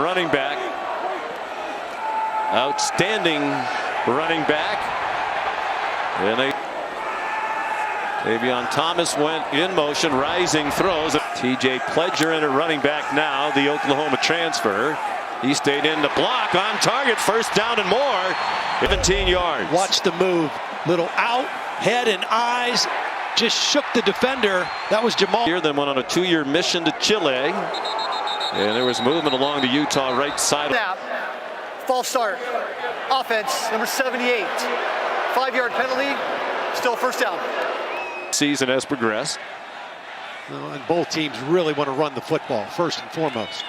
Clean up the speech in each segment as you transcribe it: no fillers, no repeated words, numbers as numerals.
Running back. Outstanding running back. And Kayvon Thomas went in motion, rising throws. TJ Pledger in a running back now, the Oklahoma transfer. He stayed in the block, on target, first down and more. 17 yards. Watch the move. Little out, head and eyes. Just shook the defender. That was Jamal. Here, then went on a 2-year mission to Chile. And there was movement along the Utah right side. Snap. False start. Offense, number 78. 5-yard penalty. Still first down. Season has progressed. And both teams really want to run the football, first and foremost.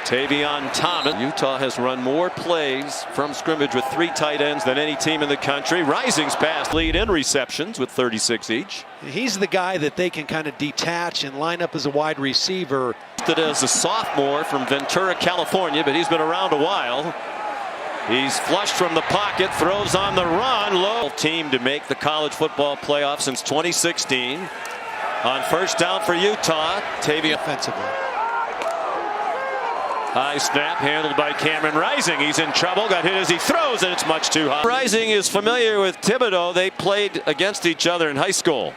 Kayvon Thomas. Utah has run more plays from scrimmage with 3 tight ends than any team in the country. Rising's pass lead in receptions with 36 each. He's the guy that they can kind of detach and line up as a wide receiver. As a sophomore from Ventura, California, but he's been around a while. He's flushed from the pocket, throws on the run. Low team to make the college football playoff since 2016. On first down for Utah, Tavia offensively. High snap handled by Cameron Rising. He's in trouble, got hit as he throws, and it's much too high. Rising is familiar with Thibodeaux. They played against each other in high school.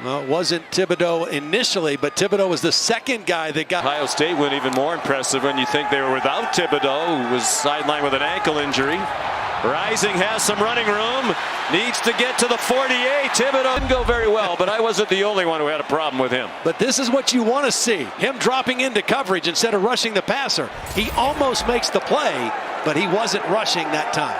Well, it wasn't Thibodeaux initially, but Thibodeaux was the second guy that got. Ohio State went even more impressive when you think they were without Thibodeaux, who was sidelined with an ankle injury. Rising has some running room, needs to get to the 48. Thibodeaux didn't go very well, but I wasn't the only one who had a problem with him. But this is what you want to see, him dropping into coverage instead of rushing the passer. He almost makes the play, but he wasn't rushing that time.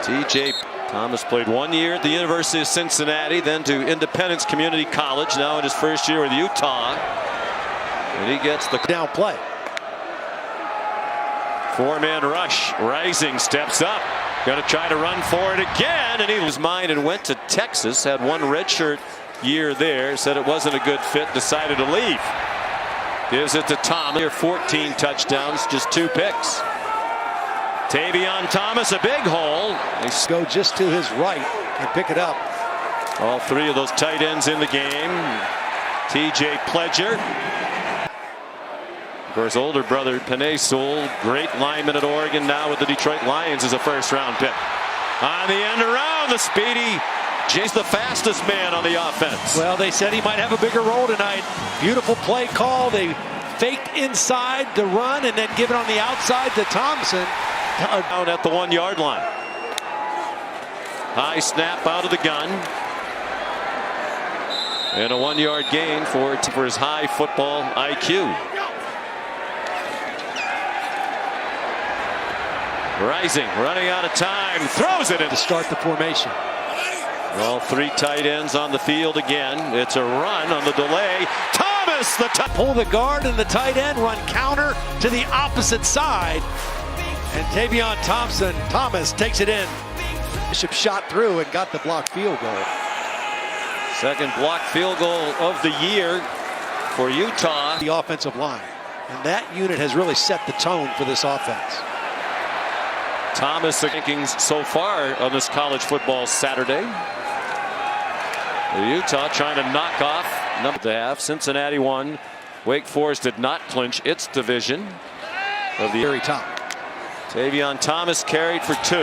TJ Thomas played 1 year at the University of Cincinnati, then to Independence Community College, now in his first year with Utah. And he gets the down play. 4-man rush. Rising steps up. Going to try to run for it again. And he was mine and went to Texas. Had 1 redshirt year there. Said it wasn't a good fit. Decided to leave. Gives it to Thomas. 14 touchdowns, just 2 picks. Kayvon Thomas, a big hole. They go just to his right and pick it up. All 3 of those tight ends in the game. TJ Pledger. Of course, older brother Penei Sewell, great lineman at Oregon, now with the Detroit Lions as a first-round pick. On the end around, the speedy Jay's the fastest man on the offense. Well, they said he might have a bigger role tonight. Beautiful play call. They faked inside the run and then give it on the outside to Thompson. Down at the 1-yard line. High snap out of the gun. And a 1-yard gain for his high football IQ. Rising, running out of time, throws it in to start the formation. All 3 tight ends on the field again. It's a run on the delay. Thomas, pull the guard and the tight end, run counter to the opposite side. And Kayvon Thomas takes it in. Bishop shot through and got the blocked field goal. Second blocked field goal of the year for Utah. The offensive line. And that unit has really set the tone for this offense. Thomas, the rankings so far on this college football Saturday. Utah trying to knock off number half. Cincinnati won. Wake Forest did not clinch its division of the very top. Kayvon Thomas carried for 2.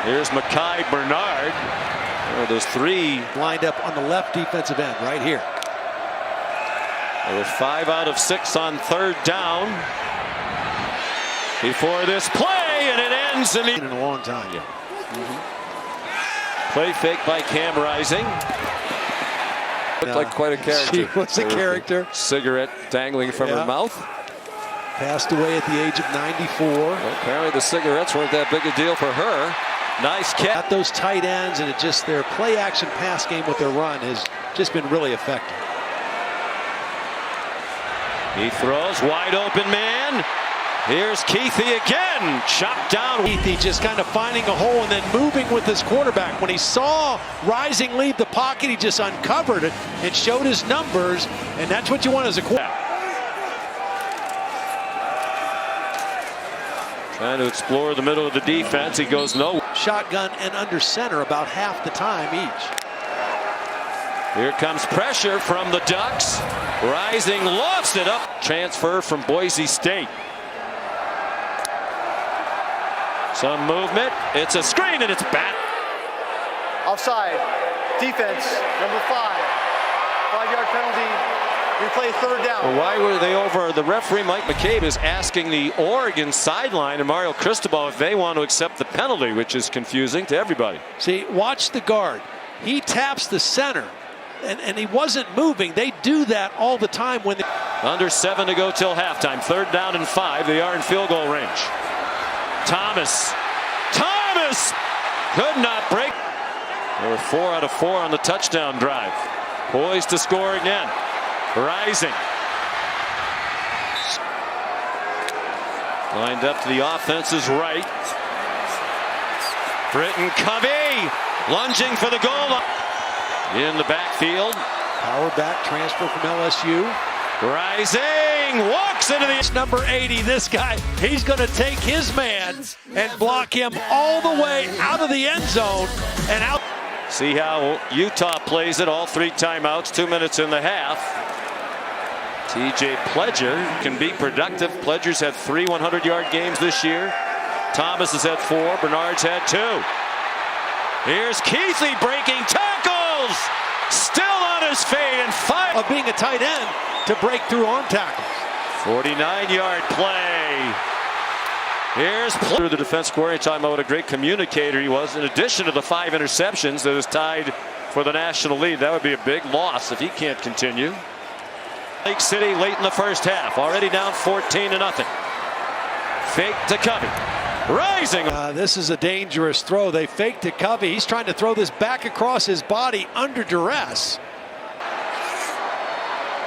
Here's Mekhi Bernard. Those 3 lined up on the left defensive end right here. There were 5 out of 6 on 3rd down before this play, and it ends in a long time. Yeah. Play fake by Cam Rising. Looked like quite a character. She was a character. Cigarette dangling from her mouth. Passed away at the age of 94. Well, apparently the cigarettes weren't that big a deal for her. Nice catch. Got those tight ends, and it just their play action pass game with their run has just been really effective. He throws, wide open man. Here's Kuithe again, chopped down. Kuithe just kind of finding a hole and then moving with his quarterback. When he saw Rising leave the pocket, he just uncovered it and showed his numbers, and that's what you want as a quarterback. Trying to explore the middle of the defense. He goes no. Shotgun and under center about half the time each. Here comes pressure from the Ducks. Rising lofts it up. Transfer from Boise State. Some movement. It's a screen and it's back. Offside. Defense, number 5. 5-yard penalty. Replay third down. Well, why were they over? The referee, Mike McCabe, is asking the Oregon sideline and Mario Cristobal if they want to accept the penalty, which is confusing to everybody. See, watch the guard. He taps the center, and he wasn't moving. They do that all the time when they... Under 7 to go till halftime. 3rd down and 5. They are in field goal range. Thomas could not break. They were 4 out of 4 on the touchdown drive. Poised to score again. Rising. Lined up to the offense's right. Braeden Covey lunging for the goal. In the backfield. Power back transfer from LSU. Rising. Walks into the... Number 80, this guy, he's going to take his man and block him all the way out of the end zone and out. See how Utah plays it. All 3 timeouts. 2 minutes in the half. TJ Pledger can be productive. Pledger's had 3 100-yard games this year. Thomas has had 4. Bernard's had 2. Here's Kuithe breaking tackles. Still on his feet and 5. Of being a tight end to break through on tackles. 49-yard play. Here's through the defense coordinator talking about what a great communicator he was. In addition to the 5 interceptions that is tied for the national lead. That would be a big loss if he can't continue. Lake City late in the first half, already down 14-0. Fake to Covey. Rising. This is a dangerous throw. They faked to Covey. He's trying to throw this back across his body under duress.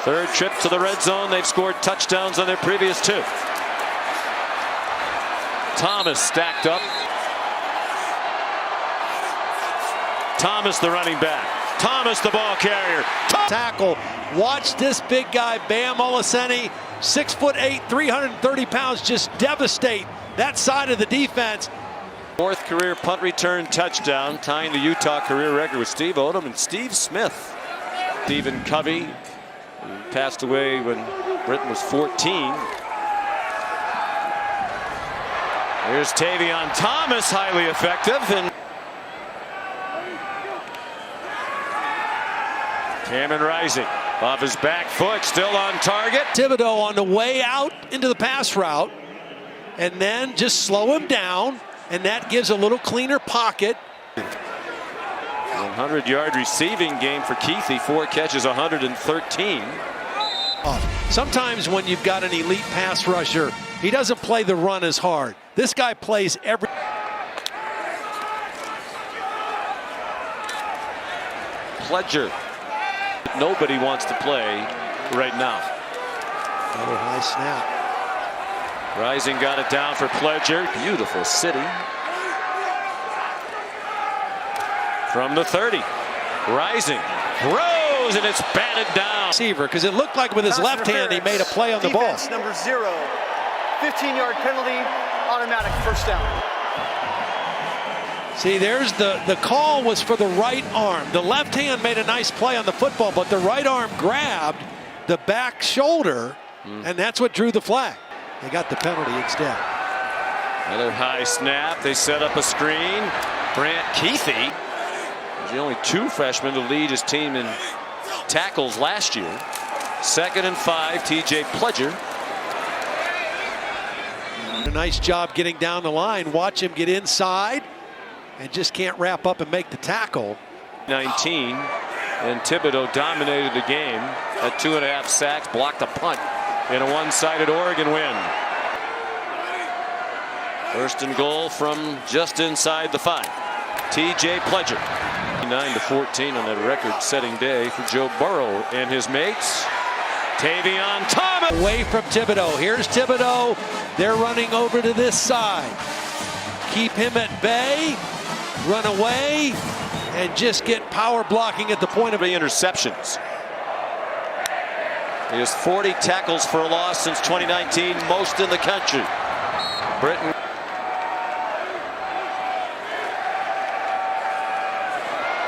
3rd trip to the red zone. They've scored touchdowns on their previous 2. Thomas stacked up. Thomas the running back. Thomas the ball carrier. Tackle. Watch this big guy, Bam Olaseni, 6'8", 330 pounds, just devastate that side of the defense. 4th career punt return touchdown, tying the Utah career record with Steve Odom and Steve Smith. Stephen Covey, who passed away when Britton was 14. Here's Tavion Thomas, highly effective. And Cameron Rising off his back foot, still on target. Thibodeaux on the way out into the pass route, and then just slow him down, and that gives a little cleaner pocket. 100-yard receiving game for Kuithe, 4 catches, 113. Sometimes when you've got an elite pass rusher, he doesn't play the run as hard. This guy plays every... Pledger. Nobody wants to play right now. Another high snap. Rising got it down for Pledger. Beautiful city. From the 30. Rising throws and it's batted down. Receiver, because it looked like with his left hand he made a play on the ball. Defense number 0. 15-yard penalty, automatic first down. See, there's the call was for the right arm. The left hand made a nice play on the football, but the right arm grabbed the back shoulder, and that's what drew the flag. They got the penalty instead. Another high snap. They set up a screen. Brant Kuithe was the only 2 freshmen to lead his team in tackles last year. 2nd and 5, TJ Pledger. A nice job getting down the line. Watch him get inside and just can't wrap up and make the tackle. 19, and Thibodeaux dominated the game at 2.5 sacks, blocked a punt in a one-sided Oregon win. 1st and goal from just inside the 5. TJ Pledger. 9-14 on that record-setting day for Joe Burrow and his mates. Tavion Thomas. Away from Thibodeaux. Here's Thibodeaux. They're running over to this side. Keep him at bay. Run away and just get power blocking at the point of the interceptions. He has 40 tackles for a loss since 2019, most in the country. Britton.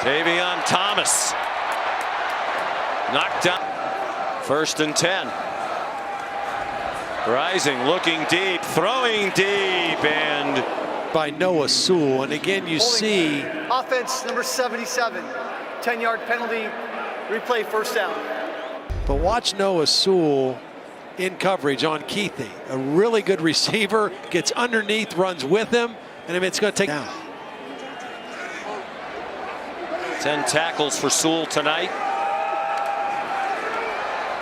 Tavion Thomas. Knocked down. 1st and 10. Rising, looking deep, throwing deep, and by Noah Sewell. And again, you see offense number 77, 10-yard penalty, replay, 1st down. But watch Noah Sewell in coverage on Kuithe. A really good receiver, gets underneath, runs with him, and I mean, it's going to take down. 10 tackles for Sewell tonight.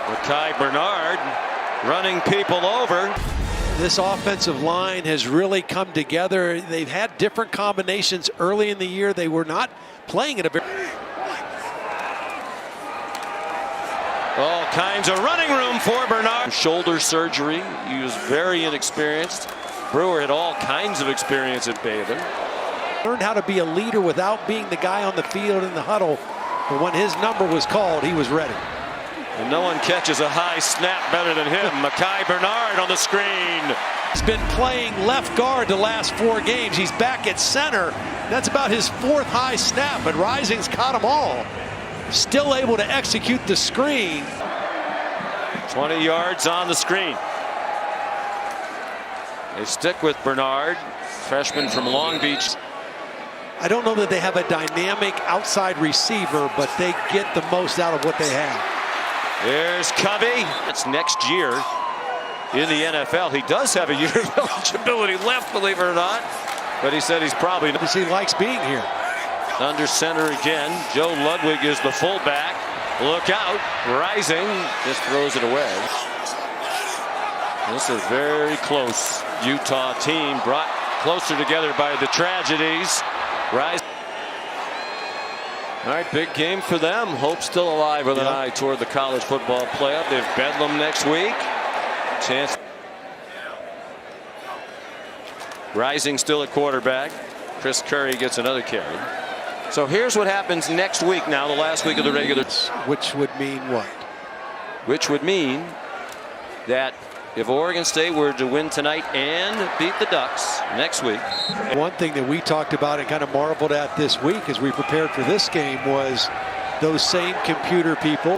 Mykael Bernard running people over. This offensive line has really come together. They've had different combinations early in the year. They were not playing at a very... All kinds of running room for Bernard. Shoulder surgery. He was very inexperienced. Brewer had all kinds of experience at Braeden. Learned how to be a leader without being the guy on the field in the huddle. But when his number was called, he was ready. And no one catches a high snap better than him. Mykael Bernard on the screen. He's been playing left guard the last 4 games. He's back at center. That's about his 4th high snap, but Rising's caught them all. Still able to execute the screen. 20 yards on the screen. They stick with Bernard, freshman from Long Beach. I don't know that they have a dynamic outside receiver, but they get the most out of what they have. There's Covey. It's next year in the NFL. He does have a year of eligibility left, believe it or not. But he said he's probably because he likes being here. Under center again. Joe Ludwig is the fullback. Look out. Rising. Just throws it away. This is a very close Utah team brought closer together by the tragedies. Rising. All right, big game for them. Hope still alive with an eye toward the college football playoff. They have Bedlam next week. Chance. Rising still at quarterback. Chris Curry gets another carry. So here's what happens next week now, the last week of the regular. Which would mean what? Which would mean that if Oregon State were to win tonight and beat the Ducks next week. One thing that we talked about and kind of marveled at this week as we prepared for this game was those same computer people